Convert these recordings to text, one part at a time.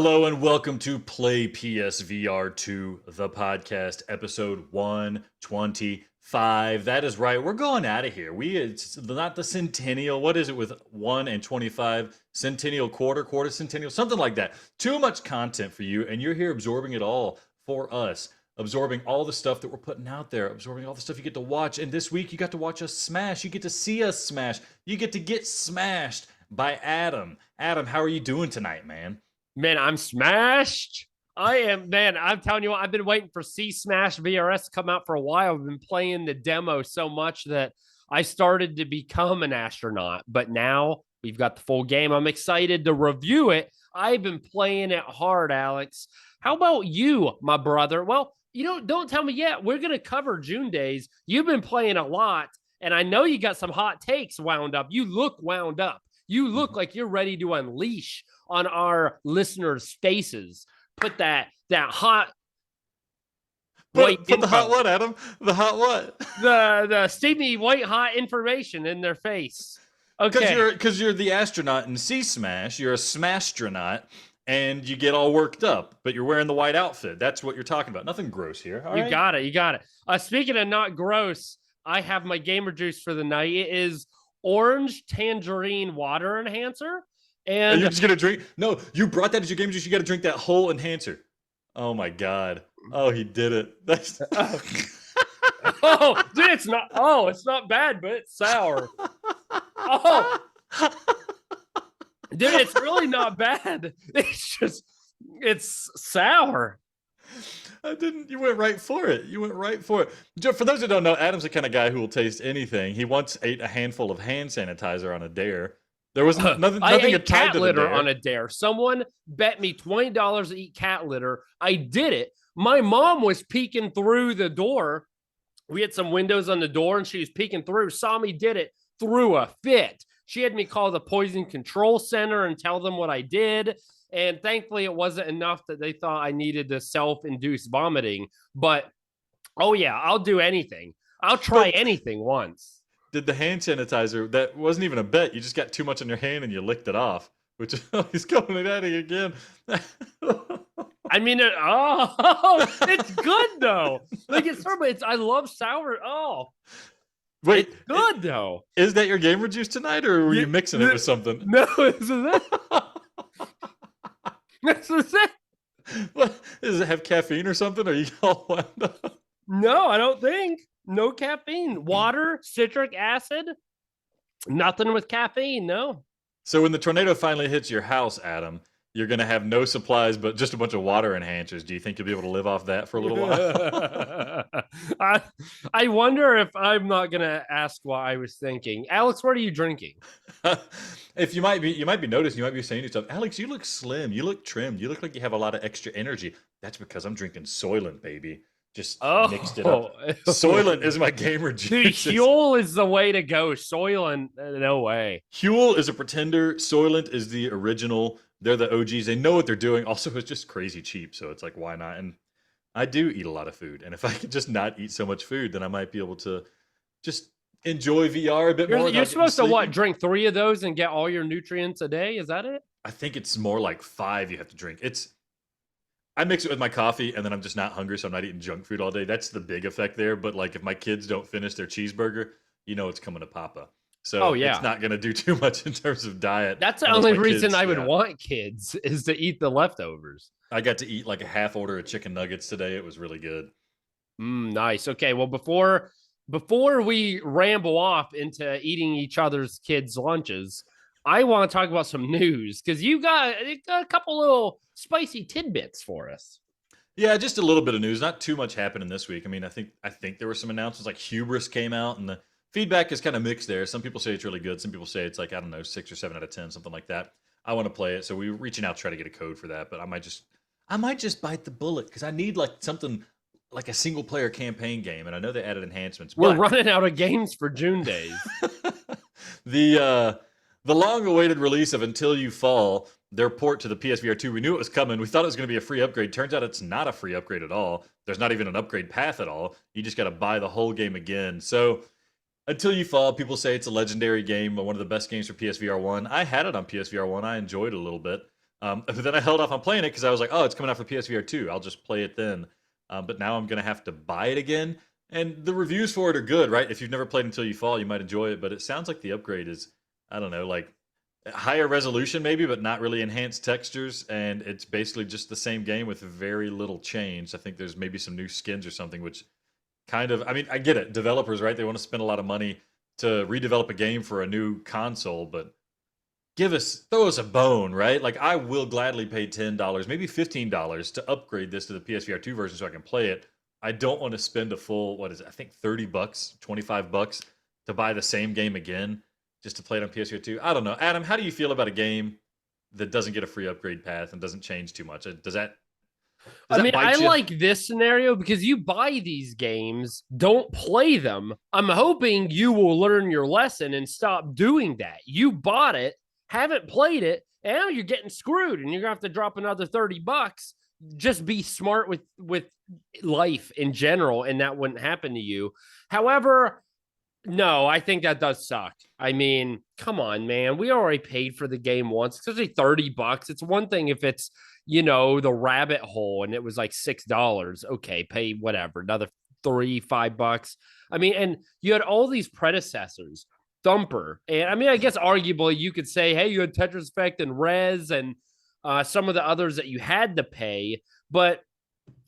Hello and welcome to Play PSVR 2, the podcast, episode 125. That is right, we're going out of here. It's not the centennial. What is it with 1 and 25? Centennial quarter centennial, something like that. Too much content for you, and you're here absorbing it all for us. Absorbing all the stuff that we're putting out there, absorbing all the stuff you get to watch. And this week, you got to watch us smash. You get to see us smash. You get to get smashed by Adam. Adam, how are you doing tonight, man? Man, I'm smashed. I'm telling you what, I've been waiting for Smash VRS to come out for a while. I've been playing the demo so much that I started to become an astronaut. But now we've got the full game. I'm excited to review it. I've been playing it hard, Alex. How about you, my brother? Well, don't tell me yet. We're going to cover June days. You've been playing a lot, and I know you got some hot takes wound up. You look wound up. You look like you're ready to unleash on our listeners' faces. Put that hot white put the hot what, Adam? The hot what? The steamy white hot information in their face. Okay. Because you're the astronaut in Smash. You're a Smashtronaut, and you get all worked up, but you're wearing the white outfit. That's what you're talking about. Nothing gross here. All right? You got it. Speaking of not gross, I have my gamer juice for the night. It is orange tangerine water enhancer. And you're just gonna drink? No, you brought that as your game juice. You got to drink that whole enhancer. Oh my god! Oh, he did it. That's oh, dude, it's not. Oh, it's not bad, but it's sour. Oh, dude, it's really not bad. It's sour. You went right for it. For those who don't know, Adam's the kind of guy who will taste anything. He once ate a handful of hand sanitizer on a dare. There was nothing. I ate cat litter on a dare. Someone bet me $20 to eat cat litter. I did it. My mom was peeking through the door. We had some windows on the door, and she was peeking through. Saw me did it. Threw a fit. She had me call the poison control center and tell them what I did. And thankfully, it wasn't enough that they thought I needed the self-induced vomiting. But, oh, yeah, I'll do anything. I'll try anything once. Did the hand sanitizer, that wasn't even a bet. You just got too much on your hand and you licked it off. Which, he's coming at it again. I mean, it's good, though. Like, I love sour. Oh. Wait. It's good, though. Is that your gamer juice tonight, or were you mixing it with something? No, this is it. This is it. What? Does it have caffeine or something? Are you all wound up? No, I don't think. No caffeine. Water, citric acid. Nothing with caffeine, no. So when the tornado finally hits your house, Adam, you're going to have no supplies but just a bunch of water enhancers. Do you think you'll be able to live off that for a little while? I wonder if I'm not going to ask what I was thinking. Alex, what are you drinking? If you might be noticing, you might be saying to yourself, Alex, you look slim, you look trimmed, you look like you have a lot of extra energy. That's because I'm drinking Soylent, baby. Just mixed it up. Soylent is my gamer juice. Dude, Huel is the way to go. Soylent, no way. Huel is a pretender. Soylent is the original. They're the OGs. They know what they're doing. Also, it's just crazy cheap, so it's like, why not? And I do eat a lot of food, and if I could just not eat so much food, then I might be able to just enjoy VR a bit more. You're supposed to drink 3 of those and get all your nutrients a day? Is that it? I think it's more like 5 you have to drink. I mix it with my coffee, and then I'm just not hungry, so I'm not eating junk food all day. That's the big effect there. But like, if my kids don't finish their cheeseburger, it's coming to Papa. So it's not going to do too much in terms of diet. That's the only reason I would want kids, is to eat the leftovers. I got to eat like a half order of chicken nuggets today. It was really good. Nice. Okay, well, before we ramble off into eating each other's kids' lunches, I want to talk about some news, because you got a couple little spicy tidbits for us. Yeah, just a little bit of news. Not too much happening this week. I mean, I think there were some announcements, like Hubris came out, and the feedback is kind of mixed there. Some people say it's really good. Some people say it's like, I don't know, 6 or 7 out of 10, something like that. I want to play it, so we're reaching out to try to get a code for that. But I might just bite the bullet, because I need like something like a single player campaign game, and I know they added enhancements. We're running out of games for June days. The long-awaited release of Until You Fall, their port to the PSVR 2, we knew it was coming. We thought it was going to be a free upgrade. Turns out it's not a free upgrade at all. There's not even an upgrade path at all. You just got to buy the whole game again. So Until You Fall, people say it's a legendary game, one of the best games for PSVR 1. I had it on PSVR 1. I enjoyed it a little bit. But then I held off on playing it because I was like, oh, it's coming out for PSVR 2. I'll just play it then. But now I'm going to have to buy it again. And the reviews for it are good, right? If you've never played Until You Fall, you might enjoy it. But it sounds like the upgrade is, I don't know, like higher resolution maybe, but not really enhanced textures. And it's basically just the same game with very little change. I think there's maybe some new skins or something, which kind of, I mean, I get it. Developers, right? They want to spend a lot of money to redevelop a game for a new console, but throw us a bone, right? Like I will gladly pay $10, maybe $15 to upgrade this to the PSVR 2 version so I can play it. I don't want to spend a full, what is it? I think $30, $25 to buy the same game again just to play it on PSVR 2. I don't know. Adam, how do you feel about a game that doesn't get a free upgrade path and doesn't change too much? Does I that mean, I bite you? like this scenario because you buy these games, don't play them. I'm hoping you will learn your lesson and stop doing that. You bought it, haven't played it, and now you're getting screwed and you're going to have to drop another $30. Just be smart with life in general and that wouldn't happen to you. However, no, I think that does suck. I mean, come on, man. We already paid for the game once, especially $30. It's one thing if it's, the rabbit hole and it was like $6. Okay, pay whatever, another $3, $5. I mean, and you had all these predecessors, Thumper. And I mean, I guess arguably you could say, hey, you had Tetris Effect and Rez and some of the others that you had to pay, but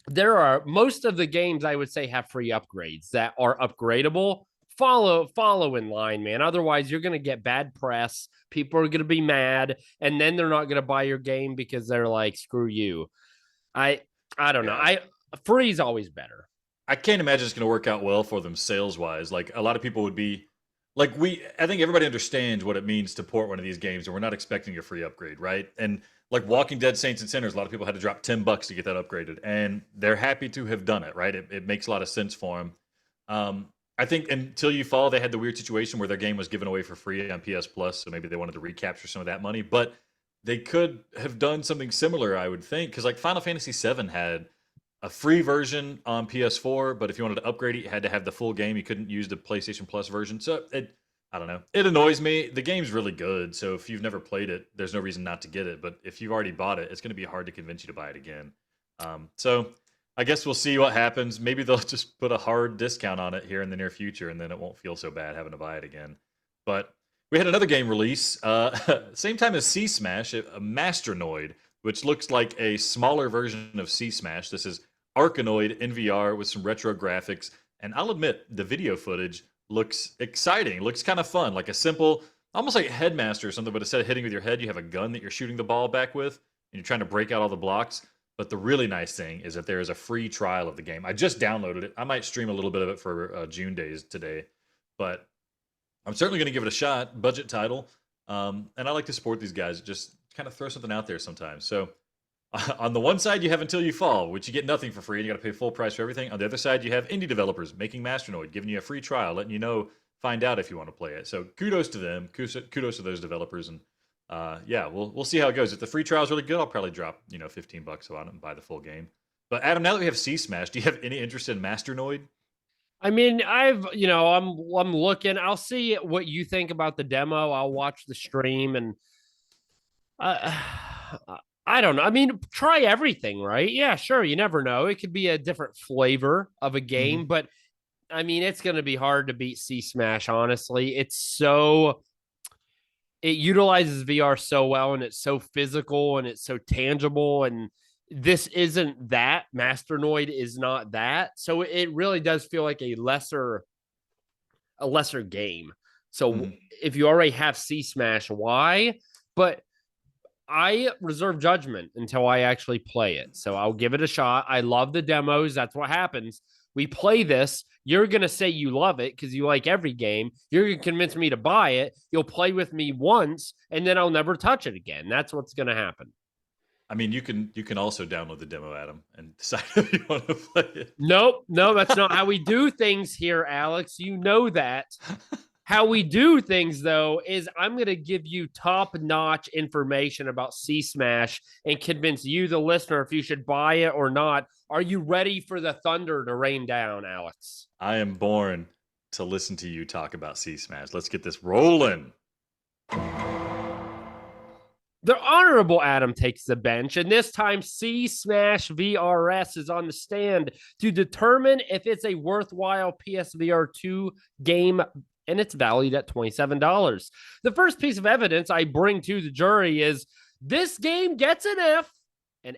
there are most of the games I would say have free upgrades that are upgradable. Follow in line, man. Otherwise, you're gonna get bad press. People are gonna be mad, and then they're not gonna buy your game because they're like, screw you. I I don't know. Yeah. Free is always better. I can't imagine it's going to work out well for them sales wise. Like a lot of people would be like I think everybody understands what it means to port one of these games and we're not expecting a free upgrade, right? And like Walking Dead Saints and Sinners, a lot of people had to drop $10 to get that upgraded and they're happy to have done it, right? It makes a lot of sense for them. I think Until You Fall, they had the weird situation where their game was given away for free on PS Plus, so maybe they wanted to recapture some of that money, but they could have done something similar, I would think, because like Final Fantasy VII had a free version on PS4, but if you wanted to upgrade it, you had to have the full game. You couldn't use the PlayStation Plus version. So I don't know. It annoys me. The game's really good, so if you've never played it, there's no reason not to get it. But if you've already bought it, it's going to be hard to convince you to buy it again. So I guess we'll see what happens. Maybe they'll just put a hard discount on it here in the near future, and then it won't feel so bad having to buy it again. But we had another game release, same time as Sea Smash, a Masternoid, which looks like a smaller version of Sea Smash. This is Arkanoid in VR with some retro graphics. And I'll admit, the video footage looks exciting. Looks kind of fun, like a simple, almost like Headmaster or something, but instead of hitting with your head, you have a gun that you're shooting the ball back with, and you're trying to break out all the blocks. But the really nice thing is that there is a free trial of the game. I just downloaded it. I might stream a little bit of it for June days today, but I'm certainly going to give it a shot. Budget title, and I like to support these guys. Just kind of throw something out there sometimes. So on the one side, you have Until You Fall, which you get nothing for free, and you got to pay full price for everything. On the other side, you have indie developers making Masternoid, giving you a free trial, letting you know, find out if you want to play it. So kudos to them. Kudos to those developers, and yeah, we'll see how it goes. If the free trial is really good, I'll probably drop $15 on it and buy the full game. But Adam, now that we have C Smash, do you have any interest in Masternoid? I mean, I'm looking. I'll see what you think about the demo. I'll watch the stream and uh, I don't know. I mean, try everything, right? Yeah, sure. You never know. It could be a different flavor of a Mm-hmm. game, but I mean, it's going to be hard to beat C Smash, honestly. It utilizes VR so well and it's so physical and it's so tangible. And this isn't that. Masternoid is not that. So it really does feel like a lesser game. So Mm-hmm. if you already have C Smash, why? But I reserve judgment until I actually play it. So I'll give it a shot. I love the demos. That's what happens. We play this. You're going to say you love it because you like every game. You're going to convince me to buy it. You'll play with me once, and then I'll never touch it again. That's what's going to happen. I mean, you can also download the demo, Adam, and decide if you want to play it. Nope. No, that's not how we do things here, Alex. You know that. How we do things, though, is I'm going to give you top notch information about C Smash and convince you, the listener, if you should buy it or not. Are you ready for the thunder to rain down, Alex? I am born to listen to you talk about C Smash. Let's get this rolling. The honorable Adam takes the bench, and this time C Smash VRS is on the stand to determine if it's a worthwhile PSVR 2 game, and it's valued at $27. The first piece of evidence I bring to the jury is this game gets an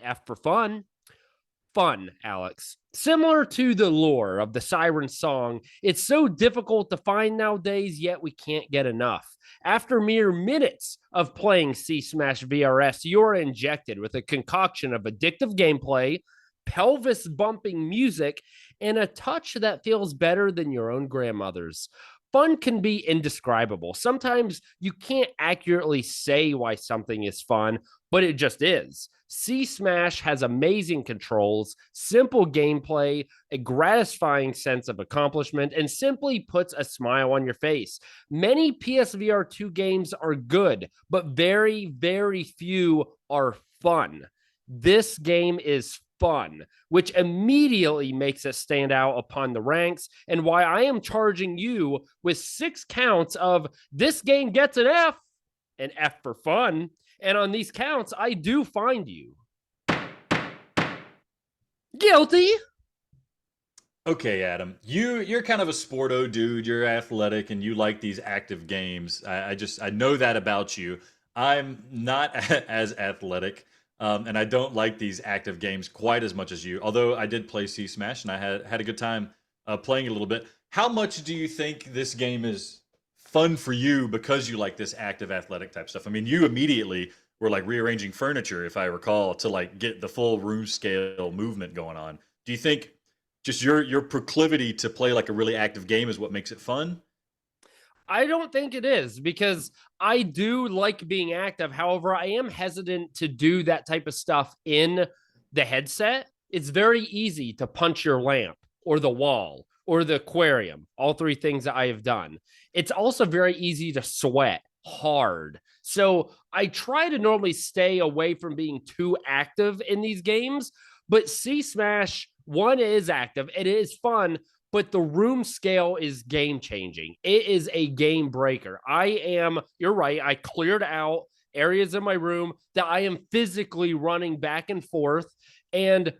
F for fun. Fun, Alex. Similar to the lore of the Siren song, it's so difficult to find nowadays, yet we can't get enough. After mere minutes of playing C Smash VRS, you're injected with a concoction of addictive gameplay, pelvis bumping music, and a touch that feels better than your own grandmother's. Fun can be indescribable. Sometimes you can't accurately say why something is fun, but it just is. C Smash has amazing controls, simple gameplay, a gratifying sense of accomplishment, and simply puts a smile on your face. Many PSVR 2 games are good, but very, very few are fun. This game is fun, which immediately makes it stand out upon the ranks, and why I am charging you with 6 counts of this game gets an F for fun. And on these counts, I do find you guilty. Okay, Adam, you're kind of a sporto dude. You're athletic, and you like these active games. I know that about you. I'm not as athletic, and I don't like these active games quite as much as you. Although I did play C Smash, and I had a good time playing it a little bit. How much do you think this game is fun for you because you like this active athletic type stuff? I mean, you immediately were like rearranging furniture, if I recall, to like get the full room scale movement going on. Do you think just your proclivity to play like a really active game is what makes it fun? I don't think it is because I do like being active. However, I am hesitant to do that type of stuff in the headset. It's very easy to punch your lamp or the wall or the aquarium, all 3 things that I have done. It's also very easy to sweat hard. So I try to normally stay away from being too active in these games, but C Smash, one, is active, it is fun, but the room scale is game changing. It is a game breaker. You're right, I cleared out areas in my room that I am physically running back and forth. And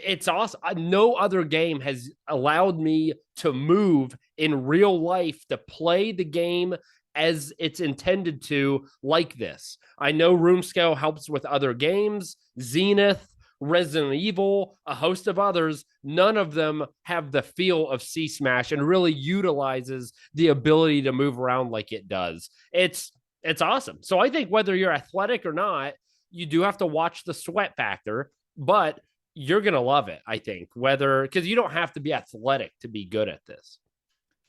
it's awesome. No other game has allowed me to move in real life, to play the game as it's intended to, like this. I know room scale helps with other games, Zenith, Resident Evil, a host of others. None of them have the feel of C Smash and really utilizes the ability to move around like it does. It's awesome. So I think whether you're athletic or not, you do have to watch the sweat factor, but you're going to love it, I think, because you don't have to be athletic to be good at this.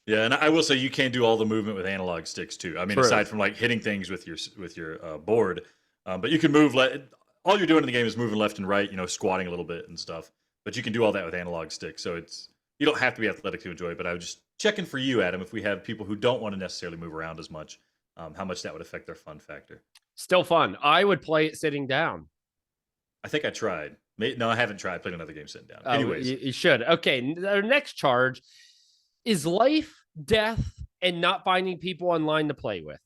Yeah, and I will say you can't do all the movement with analog sticks too. I mean, True. aside from like hitting things with your board, but you can move. All you're doing in the game is moving left and right. You know, squatting a little bit and stuff. But you can do all that with analog sticks. So you don't have to be athletic to enjoy it. But I was just checking for you, Adam, if we have people who don't want to necessarily move around as much, how much that would affect their fun factor. Still fun. I would play it sitting down. I think I tried. No, I haven't tried. I played another game sitting down. Anyways, you should. Okay, our next charge is life, death, and not finding people online to play with.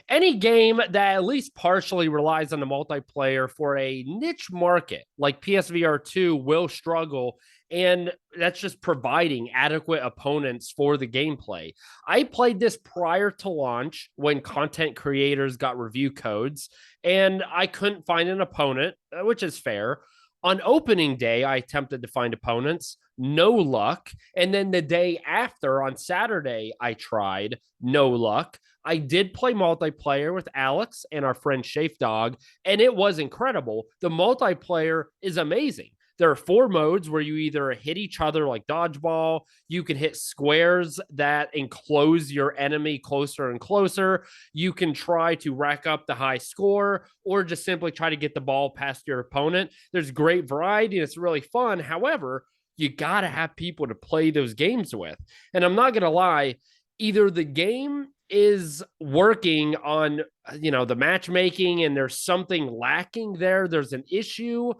Any game that at least partially relies on the multiplayer for a niche market like PSVR 2 will struggle, and that's just providing adequate opponents for the gameplay. I played this prior to launch when content creators got review codes, and I couldn't find an opponent, which is fair. On opening day, I attempted to find opponents, no luck. And then the day after, on Saturday, I tried, no luck. I did play multiplayer with Alex and our friend Shafe Dog, and it was incredible. The multiplayer is amazing. There are 4 modes where you either hit each other like dodgeball, you can hit squares that enclose your enemy closer and closer, you can try to rack up the high score, or just simply try to get the ball past your opponent. There's great variety and it's really fun. However, you got to have people to play those games with. And I'm not going to lie, either the game is working on, the matchmaking and there's something lacking there, there's an issue,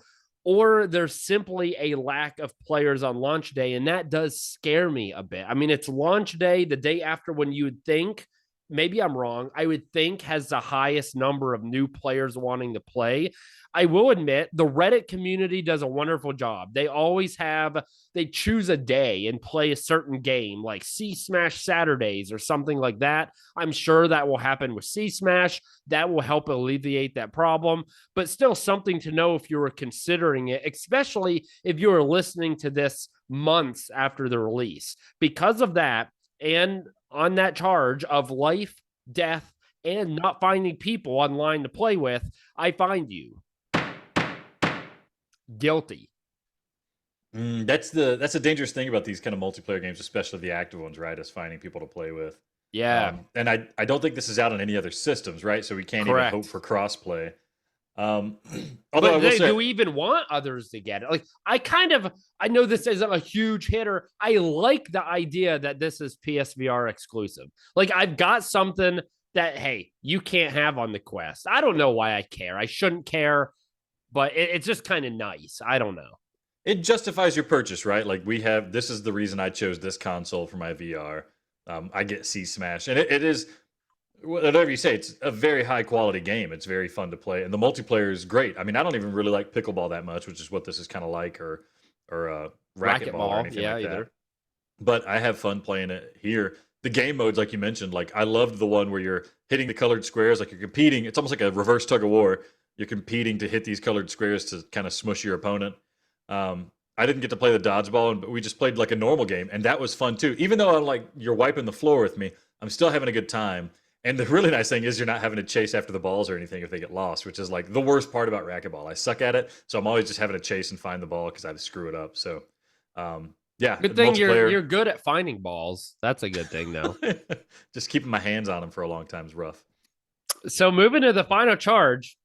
or there's simply a lack of players on launch day. And that does scare me a bit. I mean, it's launch day, the day after when you would think maybe I'm wrong, I would think has the highest number of new players wanting to play. I will admit the Reddit community does a wonderful job. They choose a day and play a certain game like C Smash Saturdays or something like that. I'm sure that will happen with C Smash. That will help alleviate that problem, but still something to know if you were considering it, especially if you were listening to this months after the release. Because of that, and on that charge of life, death, and not finding people online to play with, I find you guilty. That's a dangerous thing about these kind of multiplayer games, especially the active ones, right? Is finding people to play with. Yeah, And I don't think this is out on any other systems, right? So we can't even hope correct. for crossplay. Um, although I But will do say, we even want others to get it? Like, I know this isn't a huge hitter. I like the idea that this is PSVR exclusive. Like, I've got something that, hey, you can't have on the Quest. I don't know why I care. I shouldn't care, but it's just kind of nice. I don't know. it justifies your purchase, right? Like this is the reason I chose this console for my VR. I get C Smash, and it is whatever you say. It's a very high quality game. It's very fun to play, and the multiplayer is great. I mean, I don't even really like pickleball that much, which is what this is kind of like, or racquetball or Racquetball, anything yeah, like that. either. But I have fun playing it here. The game modes, like you mentioned, like I loved the one where you're hitting the colored squares, like you're competing. It's almost like a reverse tug of war. You're competing to hit these colored squares to kind of smush your opponent. I didn't get to play the dodgeball, but we just played like a normal game, and that was fun too. Even though I'm like you're wiping the floor with me, I'm still having a good time. And the really nice thing is you're not having to chase after the balls or anything if they get lost, which is like the worst part about racquetball. I suck at it, so I'm always just having to chase and find the ball because I screw it up. So, yeah, Good thing multiplayer. you're good at finding balls. That's a good thing, though. Just keeping my hands on them for a long time is rough. So moving to the final charge,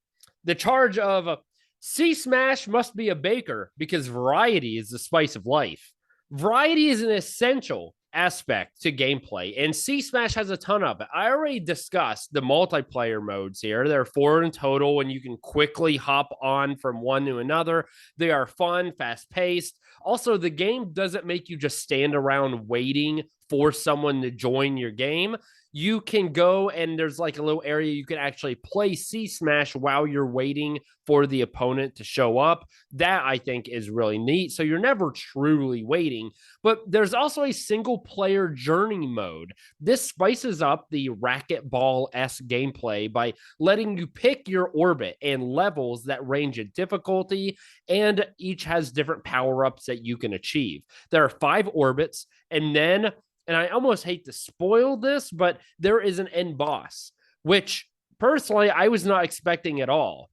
the charge of C Smash must be a baker because variety is the spice of life. Variety is an essential aspect to gameplay, and C Smash has a ton of it. I already discussed the multiplayer modes here. There are four in total, and you can quickly hop on from one to another. They are fun, fast paced. Also, the game doesn't make you just stand around waiting for someone to join your game. You can go and there's like a little area you can actually play C Smash while you're waiting for the opponent to show up. That I think is really neat. So you're never truly waiting, but there's also a single player journey mode. This spices up the racquetball-esque gameplay by letting you pick your orbit and levels that range in difficulty, and each has different power-ups that you can achieve. There are 5 orbits, and I almost hate to spoil this, but there is an end boss, which personally I was not expecting at all.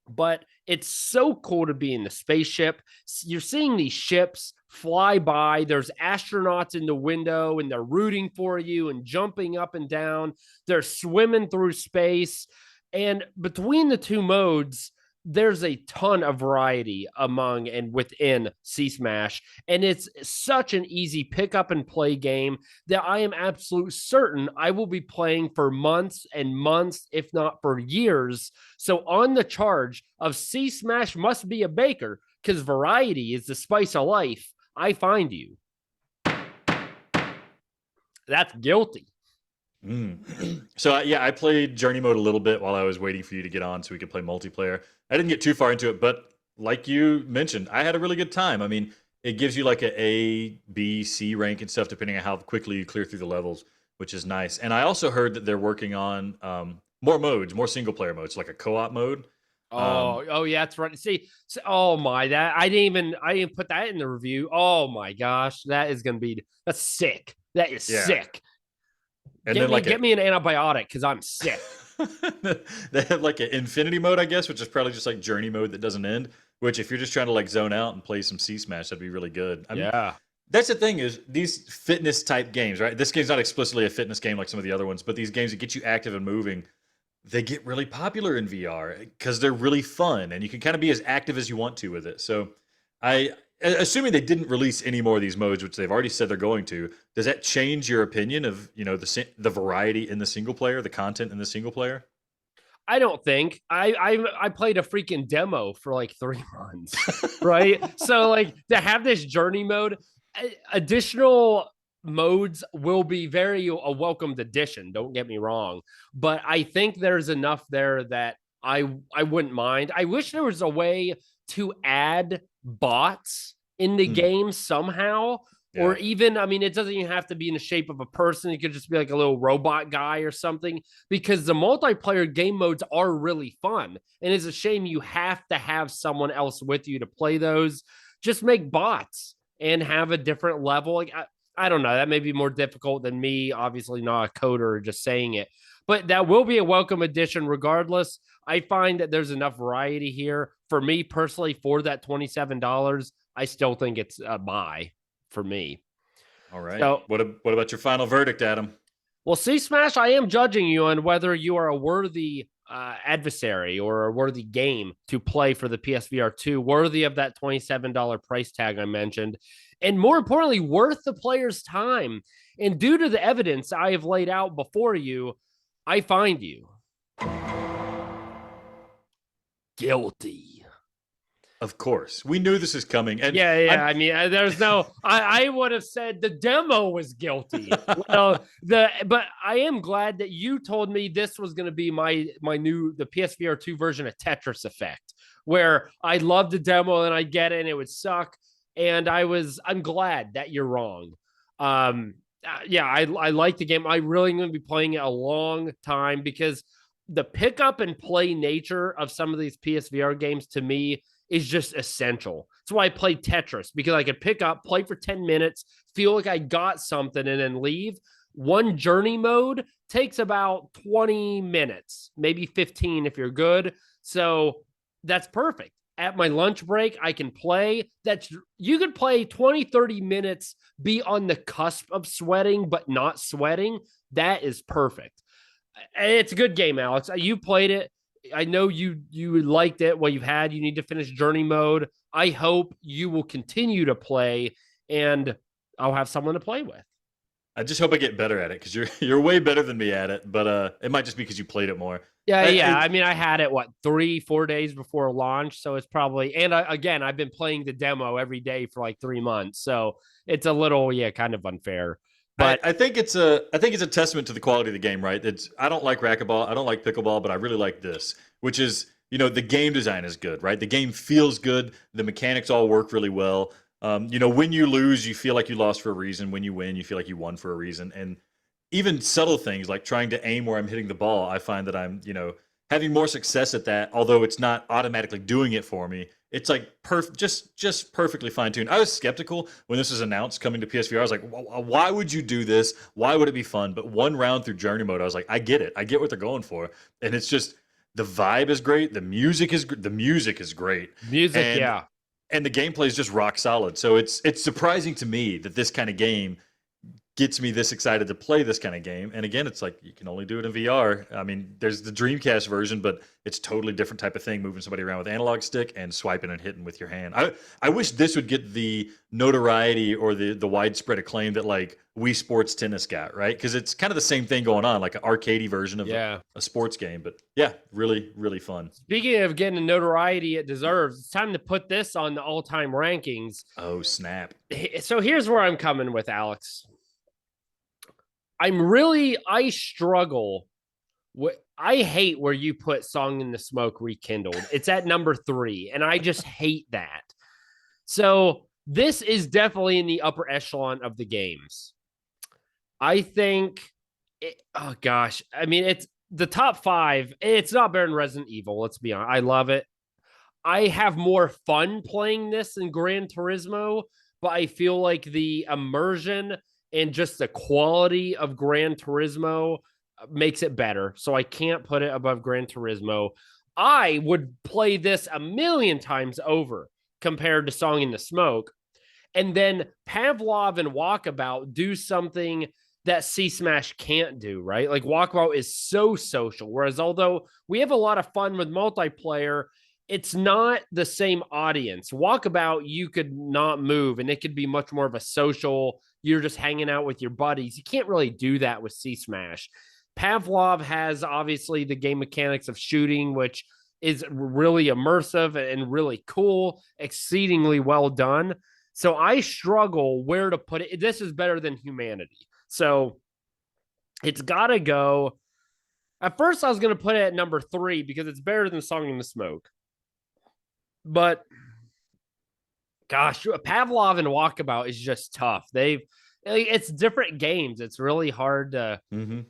But it's so cool to be in the spaceship. You're seeing these ships fly by. There's astronauts in the window, and they're rooting for you and jumping up and down. They're swimming through space. And between the two modes, there's a ton of variety among and within C Smash, and it's such an easy pick up and play game that I am absolute certain I will be playing for months and months, if not for years. So, on the charge of C Smash must be a baker because variety is the spice of life, I find you. That's guilty. So yeah, I played journey mode a little bit while I was waiting for you to get on so we could play multiplayer. I didn't get too far into it, but like you mentioned, I had a really good time. I mean, it gives you like a B, C rank and stuff depending on how quickly you clear through the levels, which is nice. And I also heard that they're working on more modes, more single player modes, like a co-op mode. Um, Oh yeah, that's right. See, oh my, that I didn't put that in the review. Oh my gosh, that's sick. That is yeah, sick. and then like Get me an antibiotic because I'm sick. they have like an infinity mode, I guess, which is probably just like journey mode that doesn't end. Which, if you're just trying to like zone out and play some C Smash, that'd be really good. I mean, Yeah. that's the thing is these fitness type games, right? This game's not explicitly a fitness game like some of the other ones, but these games that get you active and moving, they get really popular in VR because they're really fun and you can kind of be as active as you want to with it. So, assuming they didn't release any more of these modes, which they've already said they're going to, does that change your opinion of the variety in the single player, the content in the single player? I don't think I played a freaking demo for like 3 months, right? So like to have this journey mode, additional modes will be very a welcomed addition. Don't get me wrong, but I think there's enough there that I wouldn't mind. I wish there was a way to add bots in the Mm, game somehow. Or yeah. even, I mean, it doesn't even have to be in the shape of a person. It could just be like a little robot guy or something, because the multiplayer game modes are really fun. And it's a shame you have to have someone else with you to play those. Just make bots and have a different level. Like, I don't know. That may be more difficult than me, obviously not a coder, just saying it. But that will be a welcome addition regardless. I find that there's enough variety here. For me personally, for that $27, I still think it's a buy for me. All right. So, What about your final verdict, Adam? well, C Smash, I am judging you on whether you are a worthy adversary or a worthy game to play for the PSVR 2, worthy of that $27 price tag I mentioned, and more importantly, worth the player's time. And due to the evidence I have laid out before you, I find you guilty. Of course, we knew this is coming, and Yeah. I mean, there's no. I would have said the demo was guilty. Well, but I am glad that you told me this was going to be my new the PSVR 2 version of Tetris Effect, where I loved the demo and I get it and it would suck, and I'm glad that you're wrong. Yeah, I like the game. I really going to be playing it a long time because the pick up and play nature of some of these PSVR games to me is just essential. That's why I play Tetris, because I could pick up, play for 10 minutes, feel like I got something, and then leave. One journey mode takes about 20 minutes, maybe 15 if you're good. So that's perfect. At my lunch break, I can play. You could play 20, 30 minutes, be on the cusp of sweating, but not sweating. That is perfect. It's a good game, Alex. You played it. I know you liked it. What you've had, you need to finish journey mode. I hope you will continue to play, and I'll have someone to play with. I just hope I get better at it because you're way better than me at it. But it might just be because you played it more. Yeah. I mean, I had it 3-4 days before launch, so it's probably. And again, I've been playing the demo every day for like 3 months, so it's a little kind of unfair. But I think it's a testament to the quality of the game, right? I don't like racquetball, I don't like pickleball, but I really like this, which is the game design is good, right? The game feels good, the mechanics all work really well. When you lose, you feel like you lost for a reason. When you win, you feel like you won for a reason. And even subtle things like trying to aim where I'm hitting the ball, I find that I'm having more success at that. Although it's not automatically doing it for me, it's like just perfectly fine tuned. I was skeptical when this was announced coming to PSVR. I was like, why would you do this? Why would it be fun? But one round through journey mode, I was like, I get it. I get what they're going for, and it's just the vibe is great. The music is great. music, yeah. And the gameplay is just rock solid. So it's surprising to me that this kind of game gets me this excited to play this kind of game. And again, it's like you can only do it in VR. I mean, there's the Dreamcast version, but it's totally different type of thing, moving somebody around with analog stick and swiping and hitting with your hand. I wish this would get the notoriety or the widespread acclaim that like Wii Sports Tennis got, right? Because it's kind of the same thing going on, like an arcadey version of a sports game. But yeah, really, really fun. Speaking of getting the notoriety it deserves, it's time to put this on the all-time rankings. Oh, snap. So here's where I'm coming with, Alex. I struggle. I hate where you put Song in the Smoke Rekindled. It's at number 3, and I just hate that. So this is definitely in the upper echelon of the games. I think, oh gosh, I mean, it's the top 5. It's not better than Resident Evil, let's be honest. I love it. I have more fun playing this than Gran Turismo, but I feel like the immersion and just the quality of Gran Turismo makes it better. So I can't put it above Gran Turismo. I would play this a million times over compared to Song in the Smoke. And then Pavlov and Walkabout do something that C Smash can't do, right? Like Walkabout is so social. Whereas although we have a lot of fun with multiplayer, it's not the same audience. Walkabout, you could not move, and it could be much more of a social, you're just hanging out with your buddies. You can't really do that with C Smash. Pavlov has obviously the game mechanics of shooting, which is really immersive and really cool, exceedingly well done. So I struggle where to put it. This is better than humanity. So it's got to go. At first, I was going to put it at number 3 because it's better than Song in the Smoke. But gosh, Pavlov and Walkabout is just tough. It's different games. It's really hard to. Mm-hmm.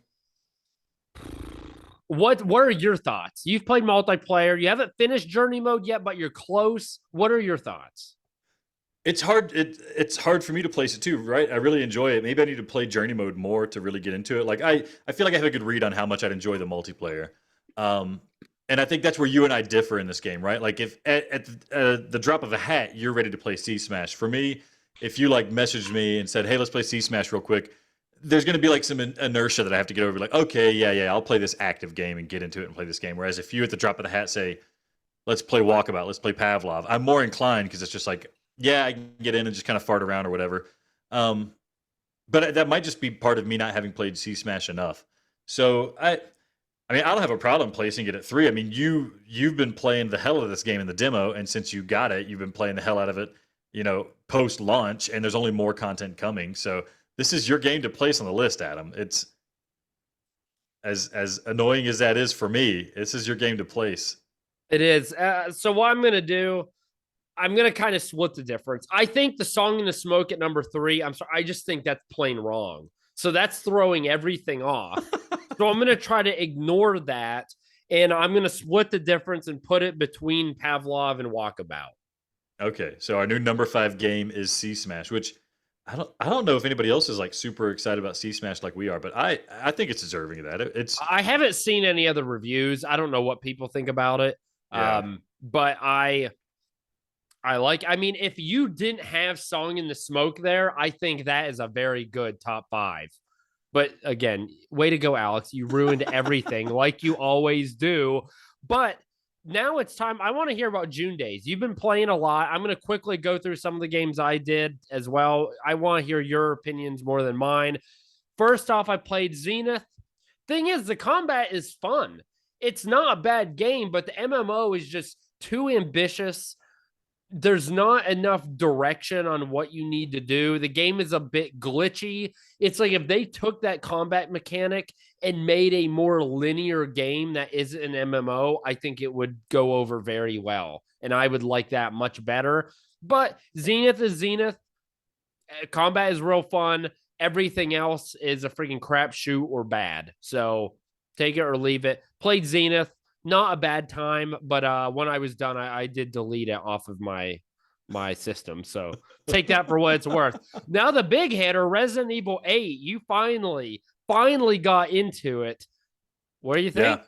What are your thoughts? You've played multiplayer. You haven't finished journey mode yet, but you're close. What are your thoughts? It's hard. It's hard for me to place it too, right? I really enjoy it. Maybe I need to play journey mode more to really get into it. Like I feel like I have a good read on how much I'd enjoy the multiplayer, and I think that's where you and I differ in this game, right? Like if at the drop of a hat you're ready to play C Smash. For me, if you like messaged me and said, "Hey, let's play C Smash real quick," there's going to be like some inertia that I have to get over. Like, okay, yeah, I'll play this active game and get into it and play this game. Whereas if you at the drop of the hat say, "Let's play Walkabout," "Let's play Pavlov," I'm more inclined because it's just like, yeah, I can get in and just kind of fart around or whatever. But that might just be part of me not having played C Smash enough. So I mean, I don't have a problem placing it at 3. I mean, you've been playing the hell out of this game in the demo, and since you got it, you've been playing the hell out of it, post launch, and there's only more content coming. So this is your game to place on the list, Adam. It's as annoying as that is for me. This is your game to place. It is. So what I'm going to do, I'm going to kind of split the difference. I think the Song in the Smoke at number 3, I'm sorry, I just think that's plain wrong. So that's throwing everything off. So I'm going to try to ignore that, and I'm going to split the difference and put it between Pavlov and Walkabout. Okay, so our new number 5 game is C Smash, which I don't know if anybody else is like super excited about C Smash like we are, but I think it's deserving of that. I haven't seen any other reviews. I don't know what people think about it. Yeah. But I mean, if you didn't have Song in the Smoke there, I think that is a very good top 5. But again, way to go, Alex. You ruined everything like you always do. But now it's time. I want to hear about June Days. You've been playing a lot. I'm going to quickly go through some of the games I did as well. I want to hear your opinions more than mine. First off, I played Zenith. Thing is, the combat is fun. It's not a bad game, but the MMO is just too ambitious. There's not enough direction on what you need to do. The game is a bit glitchy. It's like if they took that combat mechanic and made a more linear game that isn't an MMO, I think it would go over very well. And I would like that much better. But Zenith is Zenith. Combat is real fun. Everything else is a freaking crapshoot or bad. So take it or leave it. Played Zenith. Not a bad time, but when I was done, I did delete it off of my system. So take that for what it's worth. Now the big hitter, Resident Evil 8. You finally got into it. What do you think? Yeah.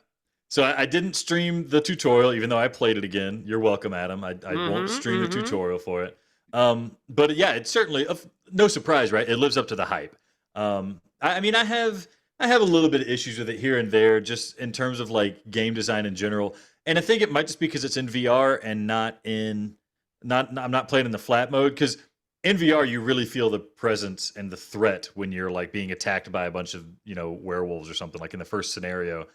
So I didn't stream the tutorial, even though I played it again. You're welcome, Adam. I won't stream the tutorial for it. But yeah, it's certainly no surprise, right? It lives up to the hype. I mean, I have a little bit of issues with it here and there, just in terms of like game design in general. And I think it might just be because it's in VR and I'm not playing in the flat mode, because in VR you really feel the presence and the threat when you're like being attacked by a bunch of, werewolves or something, like in the first scenario.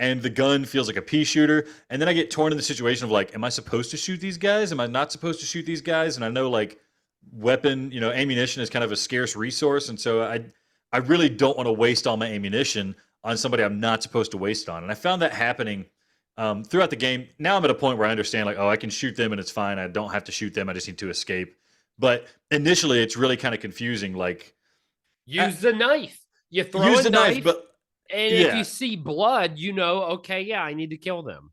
And the gun feels like a pea shooter. And then I get torn in the situation of like, am I supposed to shoot these guys? Am I not supposed to shoot these guys? And I know like weapon, ammunition is kind of a scarce resource. And so I really don't want to waste all my ammunition on somebody I'm not supposed to waste on. And I found that happening throughout the game. Now I'm at a point where I understand, like, oh, I can shoot them and it's fine. I don't have to shoot them. I just need to escape. But initially, it's really kind of confusing. Like, use the knife. You throw a knife, and if you see blood, okay, yeah, I need to kill them.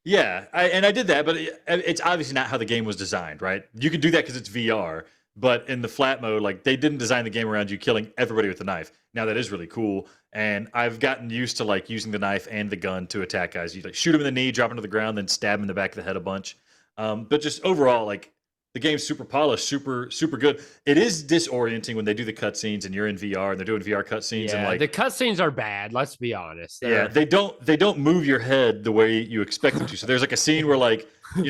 Yeah, I did that, but it's obviously not how the game was designed, right? You can do that because it's VR. But in the flat mode, like, they didn't design the game around you killing everybody with a knife. Now that is really cool, and I've gotten used to like using the knife and the gun to attack guys. You like shoot them in the knee, drop them to the ground, then stab them in the back of the head a bunch. But just overall, like, the game's super polished, super good. It is disorienting when they do the cutscenes and you're in VR and they're doing VR cutscenes. Yeah, and like the cutscenes are bad. Let's be honest. They don't move your head the way you expect them to. So there's like a scene where like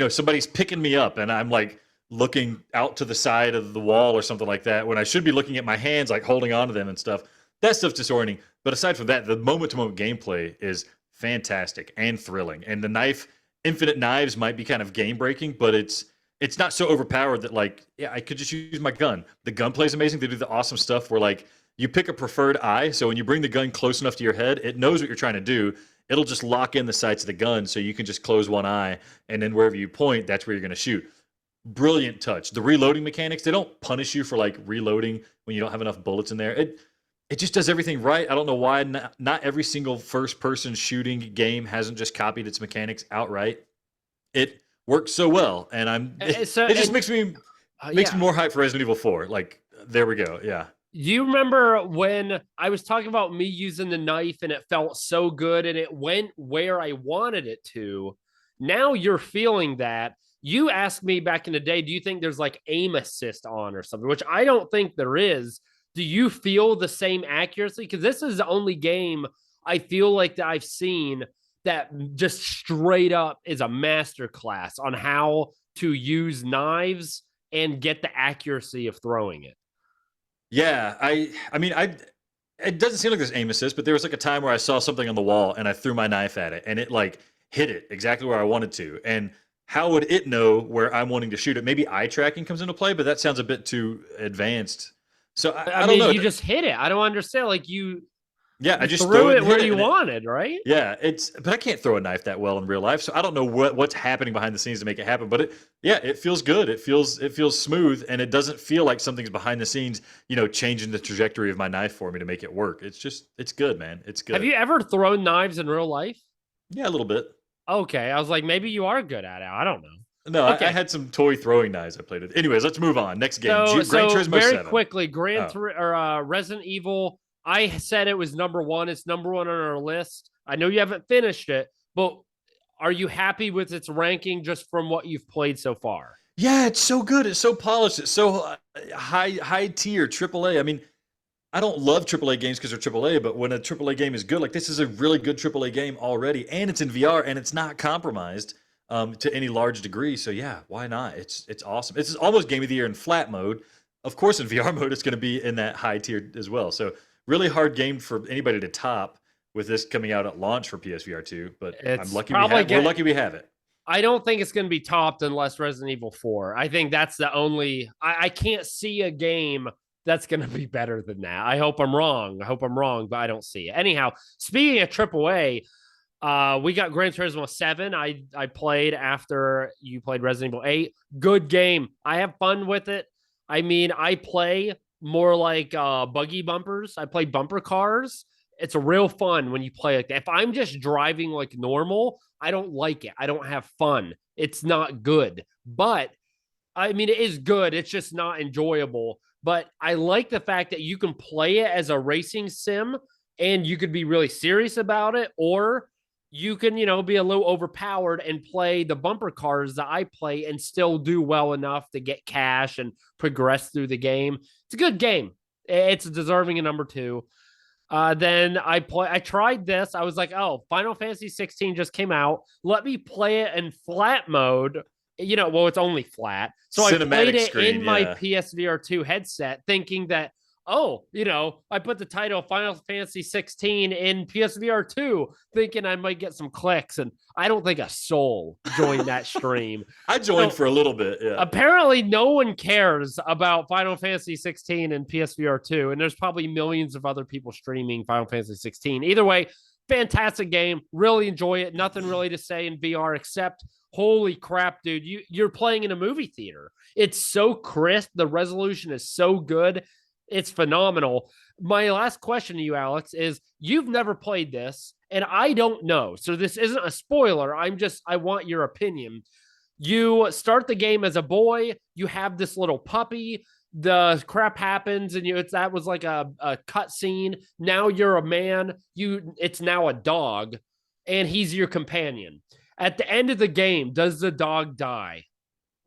somebody's picking me up and I'm like looking out to the side of the wall or something like that when I should be looking at my hands, like holding on to them and stuff. That stuff's disorienting. But aside from that, the moment-to-moment gameplay is fantastic and thrilling. And the infinite knives might be kind of game-breaking, but it's it's not so overpowered that like, yeah, I could just use my gun. The gunplay is amazing. They do the awesome stuff where like you pick a preferred eye, so when you bring the gun close enough to your head, it knows what you're trying to do. It'll just lock in the sights of the gun, so you can just close one eye, and then wherever you point, that's where you're going to shoot. Brilliant touch. The reloading mechanics, they don't punish you for like reloading when you don't have enough bullets in there. It just does everything right. I don't know why not every single first person shooting game hasn't just copied its mechanics outright. It works so well, and it just makes me more hyped for Resident Evil 4. Like there we go. Yeah. Do you remember when I was talking about me using the knife and it felt so good and it went where I wanted it to? Now you're feeling that. You asked me back in the day, do you think there's like aim assist on or something, which I don't think there is. Do you feel the same accuracy? Because this is the only game I feel like that I've seen that just straight up is a masterclass on how to use knives and get the accuracy of throwing it. Yeah, I mean, it doesn't seem like there's aim assist, but there was like a time where I saw something on the wall and I threw my knife at it and it like hit it exactly where I wanted to. And how would it know where I'm wanting to shoot it? Maybe eye tracking comes into play, but that sounds a bit too advanced. So I mean, don't know. You just hit it. I don't understand. Like yeah, I just threw it where you wanted, right? Yeah, but I can't throw a knife that well in real life, so I don't know what's happening behind the scenes to make it happen. But it feels good. It feels smooth, and it doesn't feel like something's behind the scenes, changing the trajectory of my knife for me to make it work. It's good, man. It's good. Have you ever thrown knives in real life? Yeah, a little bit. Okay, I was like, maybe you are good at it. I don't know. No, okay. I had some toy throwing knives I played with. Anyways, let's move on. Next game, Gran Turismo very 7. quickly, Resident Evil. I said it was number one. It's number one on our list. I know you haven't finished it, but are you happy with its ranking just from what you've played so far? Yeah, it's so good. It's so polished. It's so high tier AAA. I mean, I don't love AAA games because they're AAA, but when a AAA game is good, like this is a really good AAA game already, and it's in VR and it's not compromised to any large degree. So yeah, why not? It's awesome. It's almost game of the year in flat mode. Of course, in VR mode, it's going to be in that high tier as well. So really hard game for anybody to top with this coming out at launch for PSVR 2. But I'm lucky we're lucky we have it. I don't think it's going to be topped unless Resident Evil 4. I think that's the only. I can't see a game that's going to be better than that. I hope I'm wrong. But I don't see it. Anyhow, speaking of AAA, we got Gran Turismo 7. I played after you played Resident Evil 8. Good game. I have fun with it. I mean, I play more like buggy bumpers. I play bumper cars. It's a real fun when you play like that. If I'm just driving like normal, I don't like it. I don't have fun. It's not good. But I mean, it is good. It's just not enjoyable. But I like the fact that you can play it as a racing sim and you could be really serious about it, or you can, be a little overpowered and play the bumper cars that I play and still do well enough to get cash and progress through the game. It's a good game. It's deserving of number 2. Then I tried this. I was like, oh, Final Fantasy 16 just came out. Let me play it in flat mode. It's only flat. So I played it in my PSVR 2 headset thinking that, I put the title Final Fantasy 16 in PSVR 2 thinking I might get some clicks, and I don't think a soul joined that stream. I joined for a little bit, yeah. Apparently no one cares about Final Fantasy 16 and PSVR 2, and there's probably millions of other people streaming Final Fantasy 16. Either way, fantastic game. Really enjoy it. Nothing really to say in VR except holy crap, dude, you're playing in a movie theater. It's so crisp. The resolution is so good. It's phenomenal. My last question to you, Alex, is you've never played this, and I don't know. So this isn't a spoiler. I want your opinion. You start the game as a boy. You have this little puppy. The crap happens, and that was like a cut scene. Now you're a man. It's now a dog, and he's your companion. At the end of the game, does the dog die?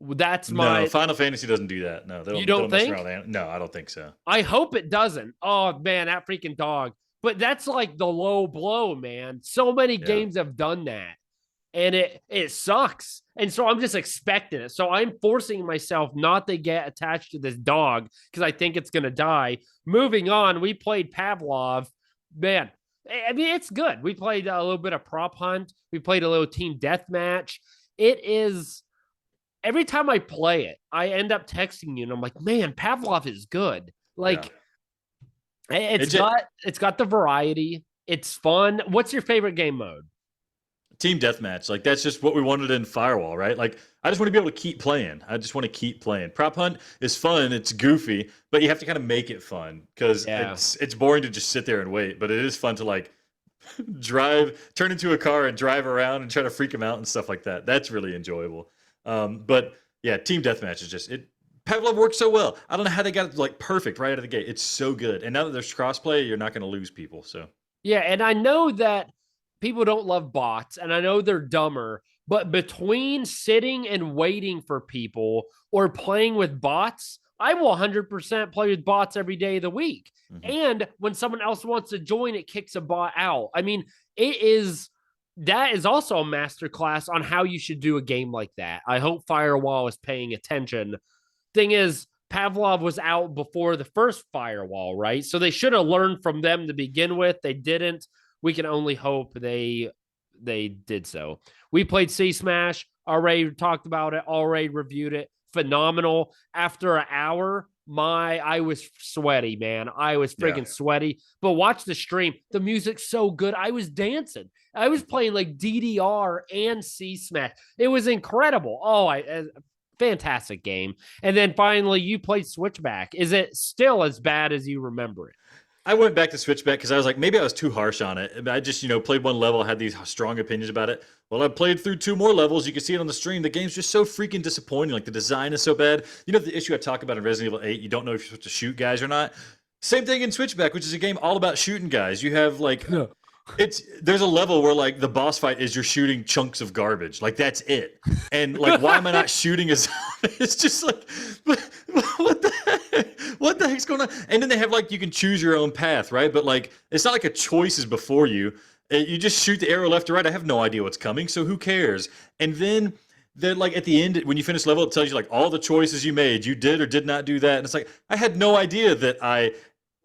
No, Final Fantasy doesn't do that. No, you don't think? No, I don't think so. I hope it doesn't. Oh man, that freaking dog. But that's like the low blow, man. So many games have done that, and it sucks. And so I'm just expecting it. So I'm forcing myself not to get attached to this dog because I think it's gonna die. Moving on, we played Pavlov. Man, I mean, it's good. We played a little bit of prop hunt. We played a little team deathmatch. It is every time I play it, I end up texting you and I'm like, man, Pavlov is good. Yeah. Like It it's just, got it's got the variety. It's fun. What's your favorite game mode? team deathmatch, like that's just what we wanted in Firewall, right? Like I just want to be able to keep playing. I just want to keep playing. Prop hunt is fun. It's goofy, but you have to kind of make it fun because Yeah. it's boring to just sit there and wait. But it is fun to like turn into a car and drive around and try to freak them out and stuff like that. That's really enjoyable. But yeah, team deathmatch is just it. Pavlov works so well. I don't know how they got it like perfect right out of the gate. It's so good. And now that there's crossplay, you're not going to lose people. So Yeah, and I know that people don't love bots, and I know they're dumber, but between sitting and waiting for people or playing with bots, I will 100% play with bots every day of the week. mhm. And when someone else wants to join, it kicks a bot out. I mean, it is that is also a masterclass on how you should do a game like that. I hope Firewall is paying attention. Thing is, Pavlov was out before the first firewall, right? So they should have learned from them to begin with. They didn't. We can only hope they did so. We played C Smash. Already talked about it. Already reviewed it. Phenomenal. After an hour, I was sweaty, man. I was Yeah. freaking sweaty. But watch the stream. The music's so good. I was dancing. I was playing like DDR and C Smash. It was incredible. Fantastic game. And then finally, you played Switchback. Is it still as bad as you remember it? I went back to Switchback because I was like, maybe I was too harsh on it. I just, played one level, had these strong opinions about it. Well, I played through two more levels. You can see it on the stream. The game's just so freaking disappointing. Like the design is so bad. You know the issue I talk about in Resident Evil 8. You don't know if you're supposed to shoot guys or not. Same thing in Switchback, which is a game all about shooting guys. You have like there's a level where like the boss fight is you're shooting chunks of garbage. Like that's it. And like why am I not shooting as it's just like what the heck? What the heck's going on? And then they have like you can choose your own path, right? But like it's not like a choice is before you. You just shoot the arrow left or right. I have no idea what's coming, so who cares? And then like at the end when you finish level it tells you like all the choices you made, you did or did not do that. And it's like I had no idea that I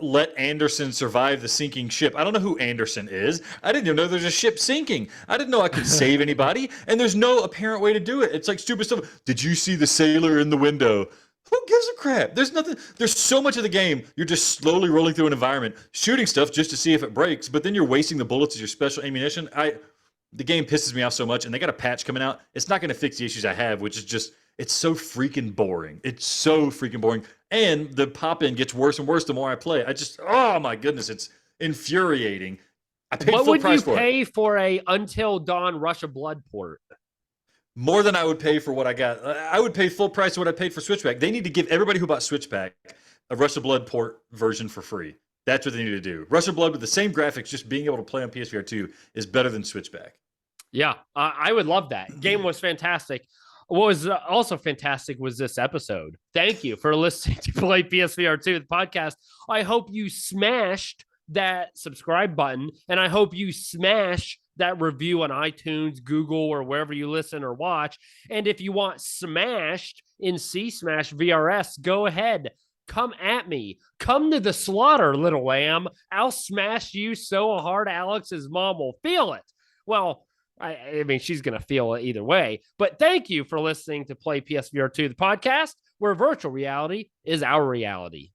let Anderson survive the sinking ship. I don't know who Anderson is. I didn't even know there's a ship sinking. I didn't know I could save anybody. And there's no apparent way to do it. It's like stupid stuff. Did you see the sailor in the window? Who gives a crap? There's nothing. There's so much of the game. You're just slowly rolling through an environment, shooting stuff just to see if it breaks. But then you're wasting the bullets as your special ammunition. The game pisses me off so much, and they got a patch coming out. It's not going to fix the issues I have, which is just it's so freaking boring. It's so freaking boring, and the pop in gets worse and worse the more I play. I just oh my goodness, it's infuriating. I paid What full would you price for it, pay for a Until Dawn Rush of Blood port? more than I would pay for what I got. I would pay full price of what I paid for Switchback. They need to give everybody who bought Switchback a Rush of Blood port version for free. That's what they need to do. Rush of Blood with the same graphics, just being able to play on PSVR 2 is better than Switchback. Yeah, I would love that. Game was fantastic. What was also fantastic was this episode. Thank you for listening to Play PSVR 2, the podcast. I hope you smashed that subscribe button, and I hope you smash that review on iTunes, Google, or wherever you listen or watch. And if you want smashed in C Smash VRS, go ahead. Come at me. Come to the slaughter, little lamb. I'll smash you so hard Alex's mom will feel it. Well, I mean, she's going to feel it either way. But thank you for listening to Play PSVR 2, the podcast, where virtual reality is our reality.